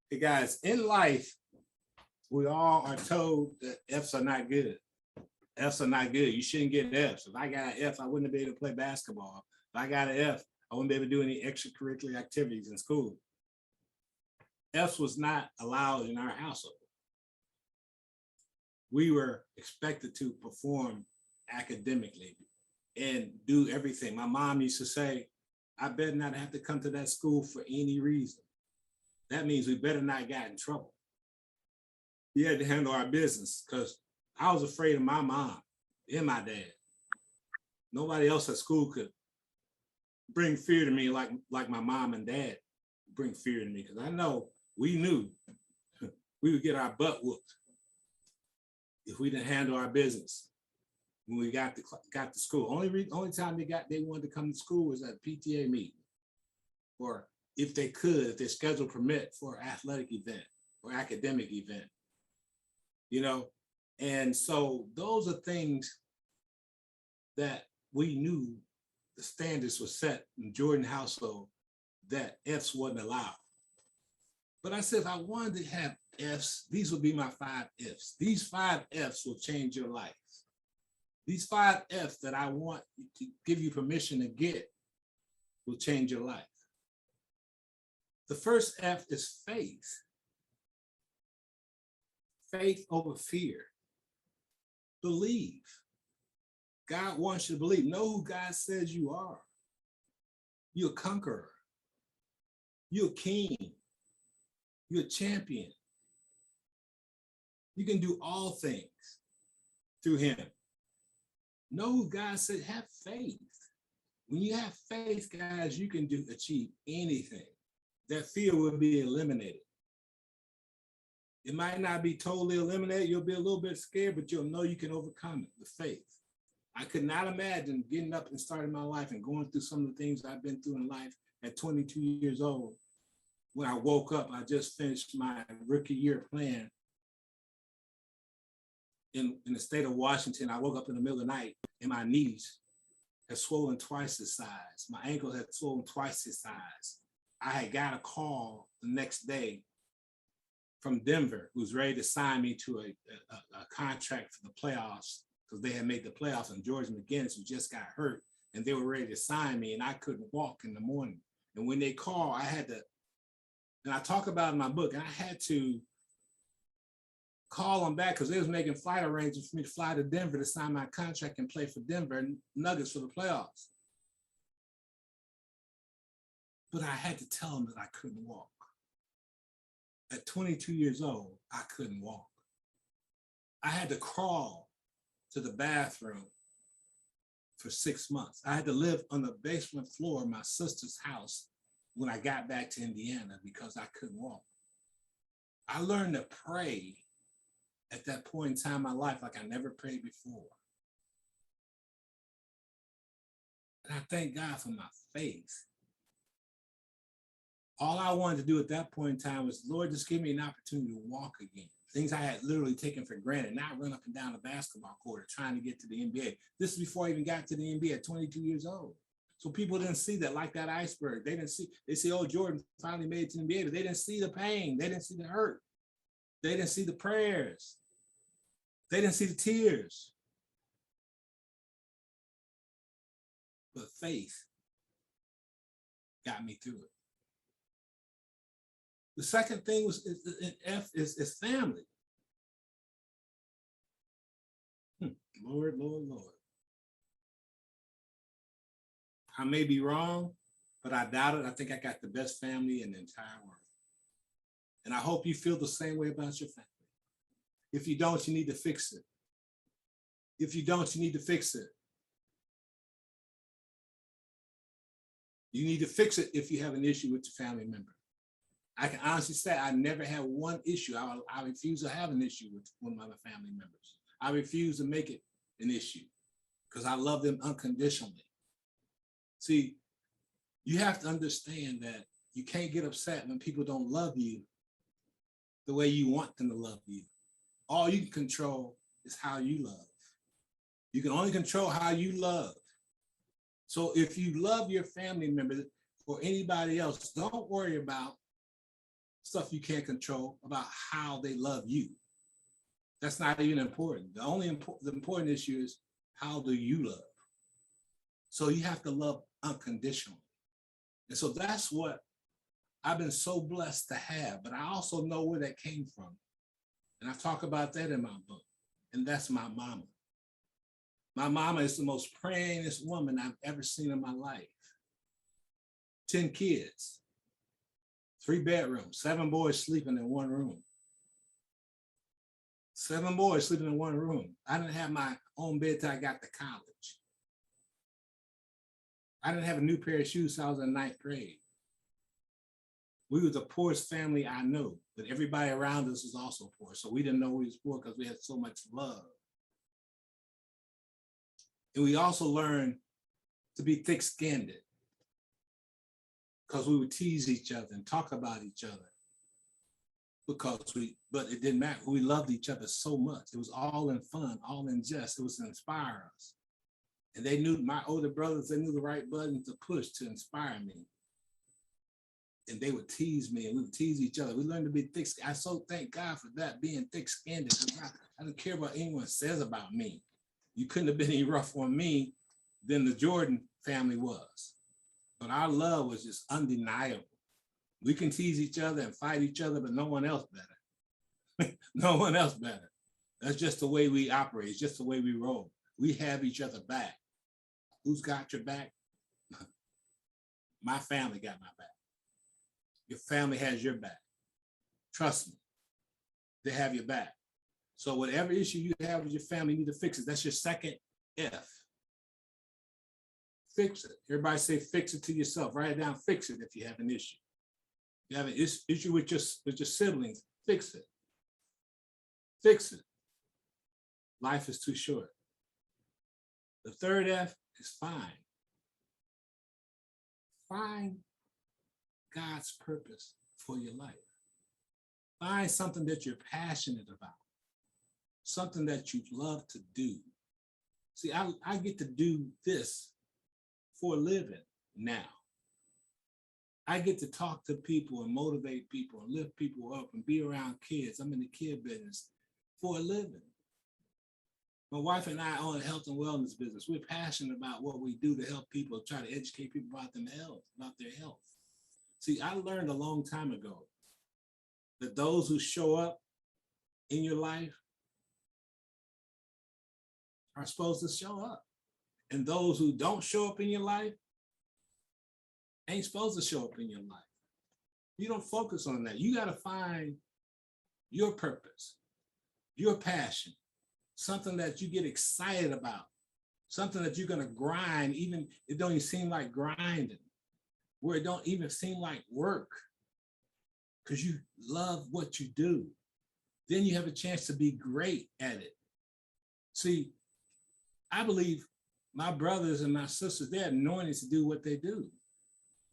Hey guys, in life, we all are told that F's are not good. F's are not good. You shouldn't get F's. If I got an F, I wouldn't be able to play basketball. If I got an F, I wouldn't be able to do any extracurricular activities in school. F's was not allowed in our household. We were expected to perform academically and do everything. My mom used to say, I better not have to come to that school for any reason. That means we better not get in trouble. We had to handle our business because I was afraid of my mom and my dad. Nobody else at school could bring fear to me like my mom and dad bring fear to me, because I know we knew we would get our butt whooped if we didn't handle our business when we got to school. Only time they wanted to come to school was at PTA meeting, or if they could, if their schedule permit, for an athletic event or academic event, you know? And so those are things that we knew the standards were set in Jordan household that F's wasn't allowed. But I said, if I wanted to have F's, these would be my 5 F's. These 5 F's will change your life. These 5 F's that I want to give you permission to get will change your life. The first F is faith. Faith over fear. Believe. God wants you to believe. Know who God says you are. You're a conqueror. You're a king. You're a champion. You can do all things through him. Know who God said. Have faith. When you have faith, guys, you can achieve anything. That fear will be eliminated. It might not be totally eliminated. You'll be a little bit scared, but you'll know you can overcome it with faith. I could not imagine getting up and starting my life and going through some of the things I've been through in life at 22 years old. When I woke up, I just finished my rookie year plan in the state of Washington. I woke up in the middle of the night and my knees had swollen twice the size. My ankle had swollen twice the size. I had got a call the next day from Denver, who was ready to sign me to a contract for the playoffs, because they had made the playoffs, and George McGinnis, who just got hurt, and they were ready to sign me, and I couldn't walk in the morning. And when they called, I had to, and I talk about in my book, and I had to call them back because they was making flight arrangements for me to fly to Denver to sign my contract and play for Denver Nuggets for the playoffs. But I had to tell them that I couldn't walk. At 22 years old, I couldn't walk. I had to crawl to the bathroom for 6 months. I had to live on the basement floor of my sister's house when I got back to Indiana because I couldn't walk. I learned to pray at that point in time in my life like I never prayed before. And I thank God for my faith. All I wanted to do at that point in time was, Lord, just give me an opportunity to walk again. Things I had literally taken for granted, not run up and down the basketball court or trying to get to the NBA. This is before I even got to the NBA at 22 years old. So people didn't see that, like that iceberg. They see, oh, Jordan finally made it to the NBA, but they didn't see the pain. They didn't see the hurt. They didn't see the prayers. They didn't see the tears. But faith got me through it. The second thing was F is family. Lord, Lord, Lord. I may be wrong, but I doubt it. I think I got the best family in the entire world. And I hope you feel the same way about your family. If you don't, you need to fix it. If you don't, you need to fix it. You need to fix it if you have an issue with your family member. I can honestly say I never had one issue. I refuse to have an issue with one of my family members. I refuse to make it an issue because I love them unconditionally. See, you have to understand that you can't get upset when people don't love you the way you want them to love you. All you can control is how you love. You can only control how you love. So if you love your family member or anybody else, don't worry about stuff you can't control, about how they love you. That's not even important. The important issue is, how do you love? So you have to love unconditionally. And so that's what I've been so blessed to have. But I also know where that came from. And I talk about that in my book. And that's my mama. My mama is the most prayingest woman I've ever seen in my life. 10 kids, 3 bedrooms, 7 boys sleeping in one room. 7 boys sleeping in one room. I didn't have my own bed till I got to college. I didn't have a new pair of shoes till I was in 9th grade. We were the poorest family I knew, but everybody around us was also poor. So we didn't know we was poor because we had so much love. And we also learned to be thick-skinned, because we would tease each other and talk about each other. But it didn't matter. We loved each other so much. It was all in fun, all in jest. It was to inspire us. And they knew, my older brothers, they knew the right button to push to inspire me. And they would tease me, and we would tease each other. We learned to be thick-skinned. I so thank God for that, being thick-skinned. I don't care what anyone says about me. You couldn't have been any rougher on me than the Jordan family was. But our love was just undeniable. We can tease each other and fight each other, but no one else better. No one else better. That's just the way we operate. It's just the way we roll. We have each other back. Who's got your back? My family got my back. Your family has your back. Trust me, they have your back. So whatever issue you have with your family, you need to fix it. That's your second F. Fix it. Everybody say fix it to yourself. Write it down, fix it if you have an issue. You have an issue with your siblings, fix it. Fix it. Life is too short. The third F is find. Find God's purpose for your life. Find something that you're passionate about. Something that you love to do. See, I get to do this for a living now. I get to talk to people and motivate people and lift people up and be around kids. I'm in the kid business for a living. My wife and I own a health and wellness business. We're passionate about what we do to help people, try to educate people about their health. See, I learned a long time ago that those who show up in your life are supposed to show up. And those who don't show up in your life ain't supposed to show up in your life. You don't focus on that. You got to find your purpose, your passion, something that you get excited about, something that you're going to grind, even it don't even seem like grinding, where it don't even seem like work, because you love what you do. Then you have a chance to be great at it. See, I believe my brothers and my sisters, they're anointed to do what they do.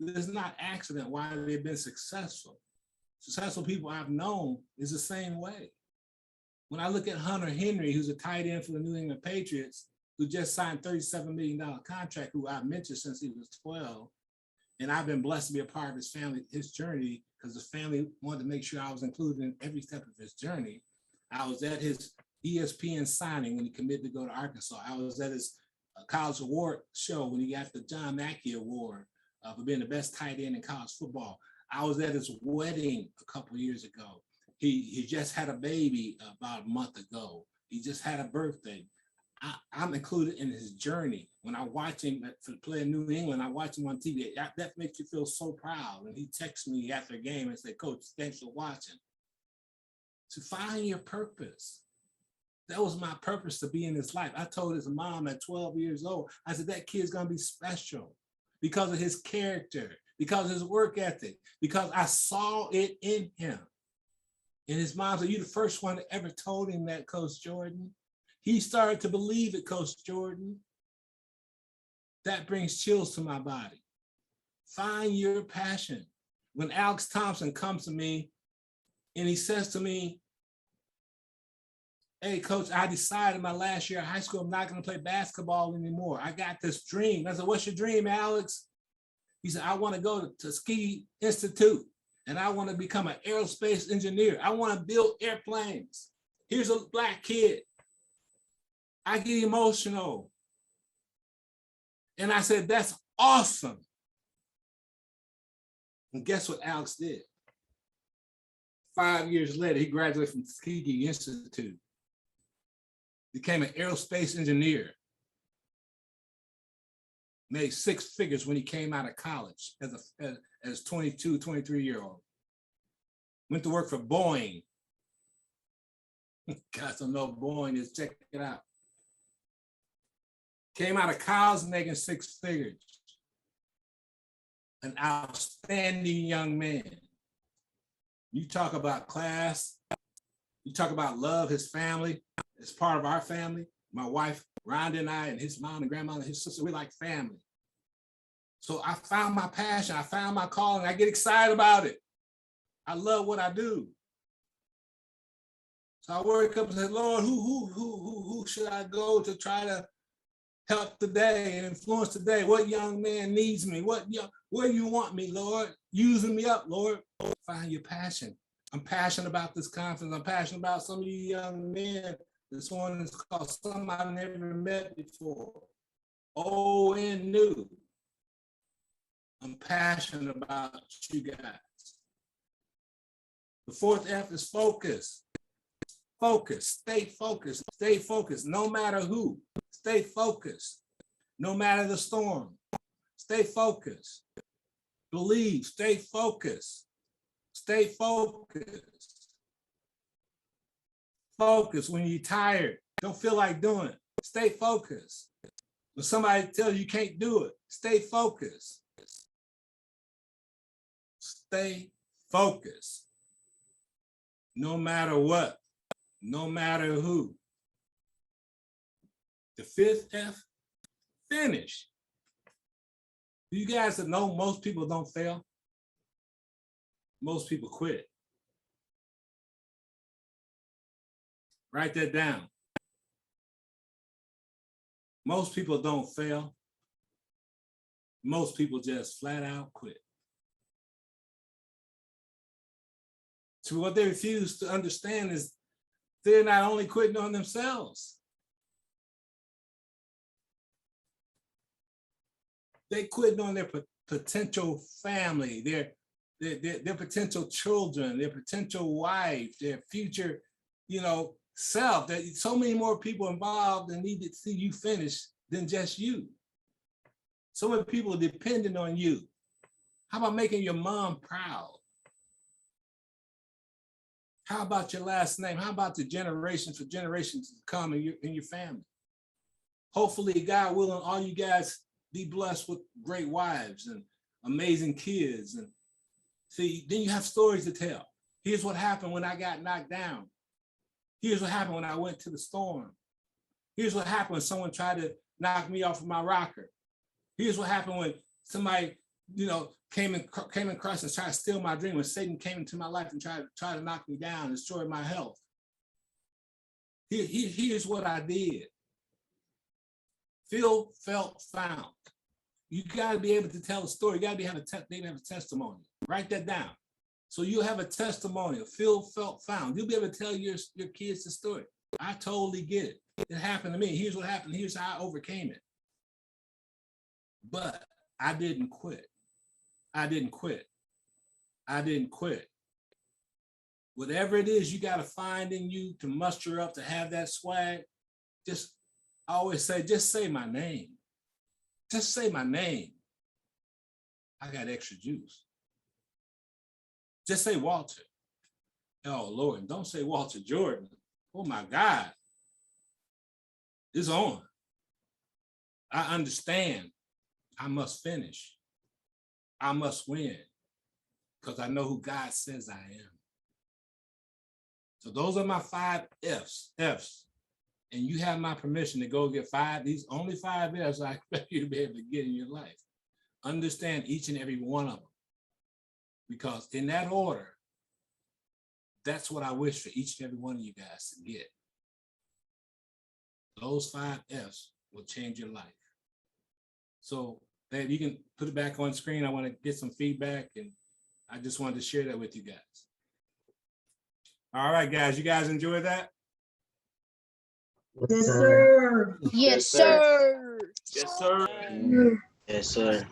It's not accident why they've been successful. Successful people I've known is the same way. When I look at Hunter Henry, who's a tight end for the New England Patriots, who just signed a $37 million contract, who I've mentored since he was 12, and I've been blessed to be a part of his family, his journey, because the family wanted to make sure I was included in every step of his journey. I was at his ESPN signing when he committed to go to Arkansas. I was at his college award show when he got the John Mackey Award for being the best tight end in college football. I was at his wedding a couple of years ago. He just had a baby about a month ago. He just had a birthday. I'm included in his journey. When I watch him play in New England, I watch him on TV. That makes you feel so proud. And he texts me after a game and say, "Coach, thanks for watching." To find your purpose. That was my purpose, to be in his life. I told his mom at 12 years old, I said, that kid's gonna be special because of his character, because of his work ethic, because I saw it in him. And his mom said, "You the first one that ever told him that, Coach Jordan." He started to believe it, Coach Jordan. That brings chills to my body. Find your passion. When Alex Thompson comes to me and he says to me, "Hey, Coach, I decided my last year of high school, I'm not going to play basketball anymore. I got this dream." I said, "What's your dream, Alex?" He said, "I want to go to Ski Institute and I want to become an aerospace engineer. I want to build airplanes. Here's a black kid. I get emotional. And I said, that's awesome. And guess what Alex did? 5 years later, he graduated from Tuskegee Institute, became an aerospace engineer, made six figures when he came out of college as 22, 23-year-old. Went to work for Boeing. Guys don't know what Boeing is, check it out. Came out of college making six figures. An outstanding young man. You talk about class, you talk about love, his family, as part of our family. My wife, Rhonda, and I, and his mom and grandma and his sister, we're like family. So I found my passion, I found my calling, I get excited about it. I love what I do. So I wake up and say, Lord, who should I go to try to help today and influence today? What young man needs me? Where do you want me, Lord? Using me up, Lord. Find your passion. I'm passionate about this conference. I'm passionate about some of you young men. This one is called Some I've Never Met Before. Old and new. I'm passionate about you guys. The fourth F is focus. Focus, stay focused, stay focused, no matter who. Stay focused, no matter the storm. Stay focused. Believe, stay focused. Stay focused. Focus when you're tired, don't feel like doing it. Stay focused. When somebody tells you can't do it, stay focused. Stay focused. No matter what, no matter who. The fifth F, finish. You guys know most people don't fail. Most people quit. Write that down. Most people don't fail. Most people just flat out quit. So what they refuse to understand is they're not only quitting on themselves, they quitting on their potential family, their potential children, their potential wife, their future, self. There's so many more people involved and need to see you finish than just you. So many people are dependent on you. How about making your mom proud? How about your last name? How about the generations for generations to come in your family? Hopefully, God willing, all you guys be blessed with great wives and amazing kids. And see, then you have stories to tell. Here's what happened when I got knocked down. Here's what happened when I went to the storm. Here's what happened when someone tried to knock me off of my rocker. Here's what happened when somebody, came in Christ and tried to steal my dream, when Satan came into my life and tried to knock me down and destroy my health. Here's what I did. Feel, felt, found. You got to be able to tell a story. You got to be able to have a testimony. Write that down. So you have a testimonial. Feel, felt, found. You'll be able to tell your kids the story. I totally get it. It happened to me. Here's what happened. Here's how I overcame it. But I didn't quit. I didn't quit. I didn't quit. Whatever it is you got to find in you to muster up, to have that swag, I always say, just say my name. Just say my name. I got extra juice. Just say Walter. Oh, Lord, don't say Walter Jordan. Oh, my God. It's on. I understand. I must finish. I must win because I know who God says I am. So those are my 5 F's. And you have my permission to go get 5. These only 5 F's I expect you to be able to get in your life. Understand each and every one of them. Because in that order, that's what I wish for each and every one of you guys to get. Those 5 F's will change your life. So, babe, you can put it back on screen. I want to get some feedback and I just wanted to share that with you guys. All right, guys, you guys enjoy that? Yes, sir. Yes, sir. Yes, sir. Yes, sir.